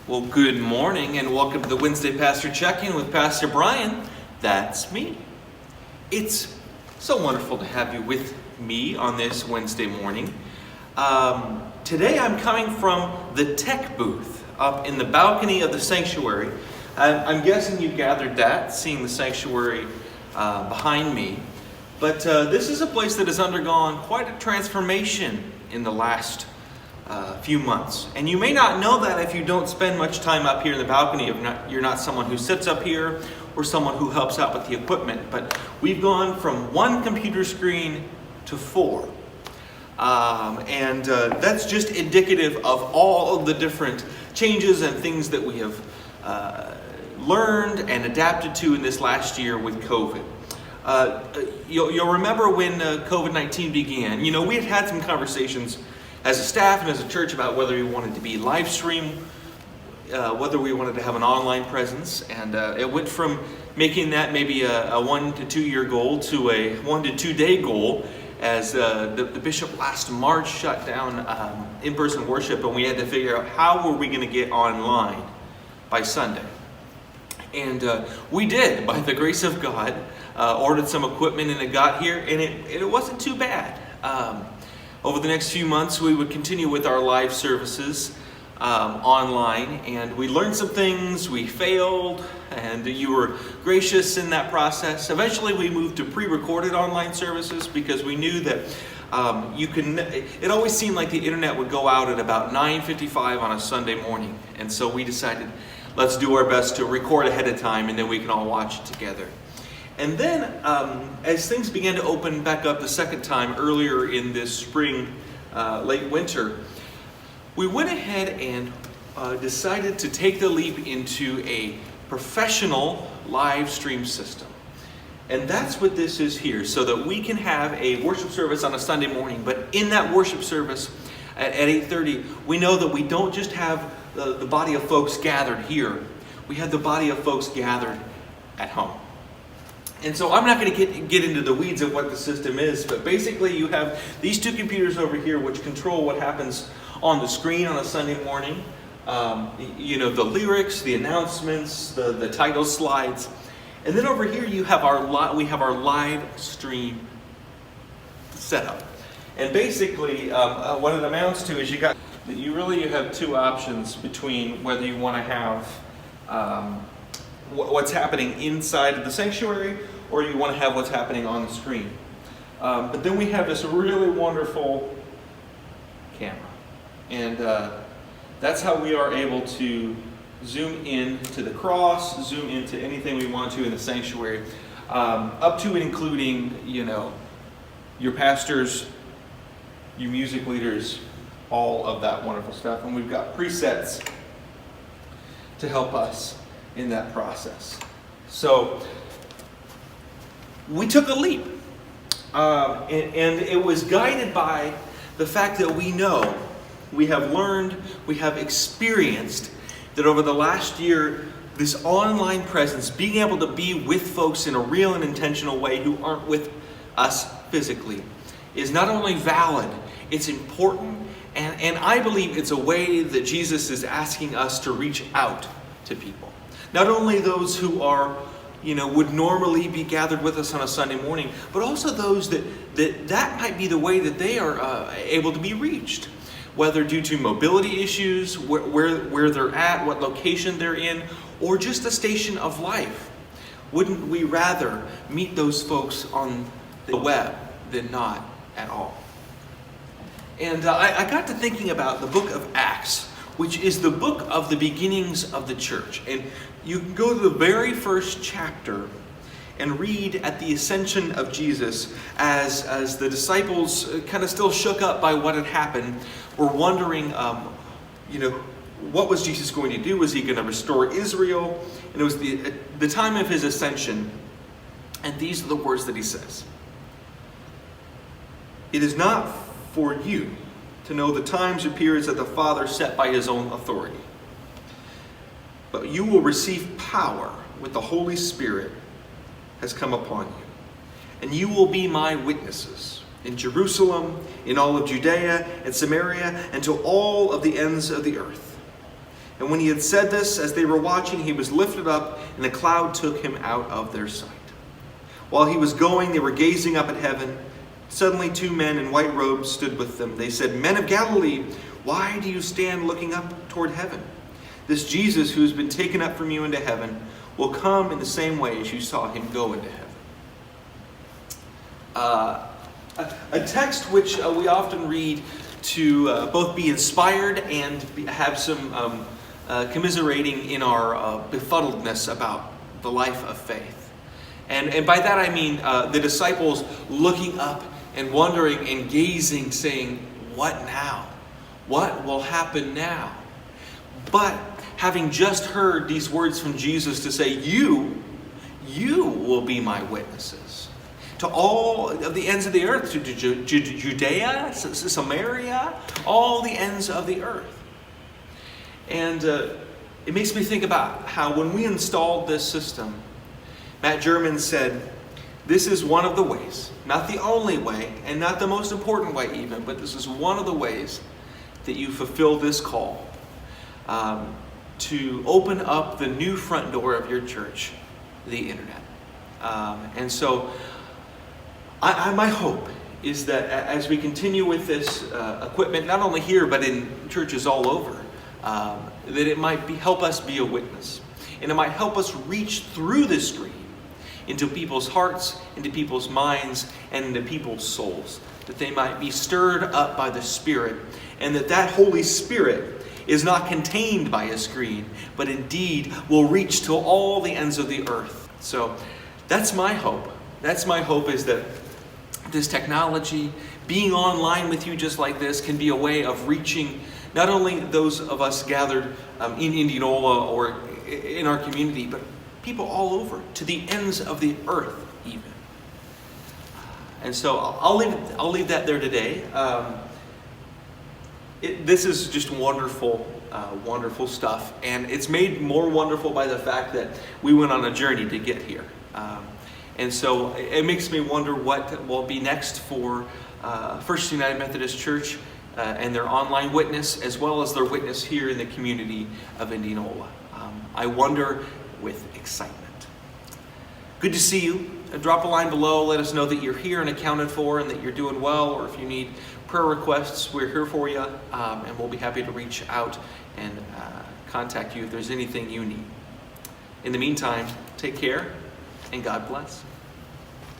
Well, good morning and welcome to the Wednesday Pastor Check-In with Pastor Brian. That's me. It's so wonderful to have you with me on this Wednesday morning. Today I'm coming from the tech booth up in the balcony of the sanctuary. I'm guessing you gathered that, seeing the sanctuary behind me. But this is a place that has undergone quite a transformation in the last few months. And you may not know that if you don't spend much time up here in the balcony. You're not someone who sits up here or someone who helps out with the equipment. But we've gone from one computer screen to 4. And that's just indicative of all of the different changes and things that we have learned and adapted to in this last year with COVID. You'll remember when COVID-19 began, we had some conversations as a staff and as a church about whether we wanted to be live stream, whether we wanted to have an online presence. And it went from making that maybe a 1 to 2 year goal to a 1 to 2 day goal as the bishop last March shut down in-person worship, and we had to figure out how were we going to get online by Sunday. And we did, by the grace of God, ordered some equipment and it got here, and it wasn't too bad. Over the next few months, we would continue with our live services online, and we learned some things, we failed, and you were gracious in that process. Eventually, we moved to pre-recorded online services because we knew that it always seemed like the internet would go out at about 9:55 on a Sunday morning, and so we decided, let's do our best to record ahead of time, and then we can all watch it together. And then, as things began to open back up the second time earlier in this spring, late winter, we went ahead and decided to take the leap into a professional live stream system. And that's what this is here, so that we can have a worship service on a Sunday morning. But in that worship service at 8:30, we know that we don't just have the body of folks gathered here. We have the body of folks gathered at home. And so I'm not going to get into the weeds of what the system is, but basically you have these two computers over here which control what happens on the screen on a Sunday morning. The lyrics, the announcements, the title slides. And then over here we have our live stream setup. And basically what it amounts to is you really have two options between whether you want to have what's happening inside of the sanctuary, or you want to have what's happening on the screen. But then we have this really wonderful camera. And that's how we are able to zoom in to the cross, zoom into anything we want to in the sanctuary, up to and including, your pastors, your music leaders, all of that wonderful stuff. And we've got presets to help us in that process. So we took a leap, and it was guided by the fact that we know, we have learned, we have experienced that over the last year, this online presence, being able to be with folks in a real and intentional way who aren't with us physically, is not only valid, it's important, and I believe it's a way that Jesus is asking us to reach out to people. Not only those who are, would normally be gathered with us on a Sunday morning, but also those that might be the way that they are able to be reached, whether due to mobility issues, where they're at, what location they're in, or just a station of life. Wouldn't we rather meet those folks on the web than not at all? And I got to thinking about the book of Acts, which is the book of the beginnings of the church. And you can go to the very first chapter and read at the ascension of Jesus as the disciples kind of still shook up by what had happened, were wondering, what was Jesus going to do? Was he going to restore Israel? And it was the time of his ascension. And these are the words that he says. It is not for you to know the times or periods that the Father set by his own authority. But you will receive power when the Holy Spirit has come upon you. And you will be my witnesses in Jerusalem, in all of Judea and Samaria, and to all of the ends of the earth. And when he had said this, as they were watching, he was lifted up, and a cloud took him out of their sight. While he was going, they were gazing up at heaven. Suddenly 2 men in white robes stood with them. They said, "Men of Galilee, why do you stand looking up toward heaven? This Jesus who has been taken up from you into heaven will come in the same way as you saw him go into heaven." A text which we often read to both be inspired and have some commiserating in our befuddledness about the life of faith. And by that I mean the disciples looking up and wondering and gazing, saying, "What now? What will happen now?" But having just heard these words from Jesus to say, you will be my witnesses to all of the ends of the earth, to Judea, Samaria, all the ends of the earth. And it makes me think about how when we installed this system, Matt German said, this is one of the ways, not the only way, and not the most important way even, but this is one of the ways that you fulfill this call to open up the new front door of your church, the internet. And so my hope is that as we continue with this equipment, not only here, but in churches all over, that it might help us be a witness. And it might help us reach through the screen into people's hearts, into people's minds, and into people's souls. That they might be stirred up by the Spirit, and that Holy Spirit is not contained by a screen, but indeed will reach to all the ends of the earth. So that's my hope. That's my hope, is that this technology, being online with you just like this, can be a way of reaching not only those of us gathered in Indianola or in our community, but people all over, to the ends of the earth even. And so I'll leave that there today. This is just wonderful, wonderful stuff, and it's made more wonderful by the fact that we went on a journey to get here. And so it makes me wonder what will be next for First United Methodist Church and their online witness, as well as their witness here in the community of Indianola. I wonder with excitement. Good to see you. Drop a line below. Let us know that you're here and accounted for, and that you're doing well, or if you need prayer requests, we're here for you, and we'll be happy to reach out and contact you if there's anything you need. In the meantime, take care, and God bless.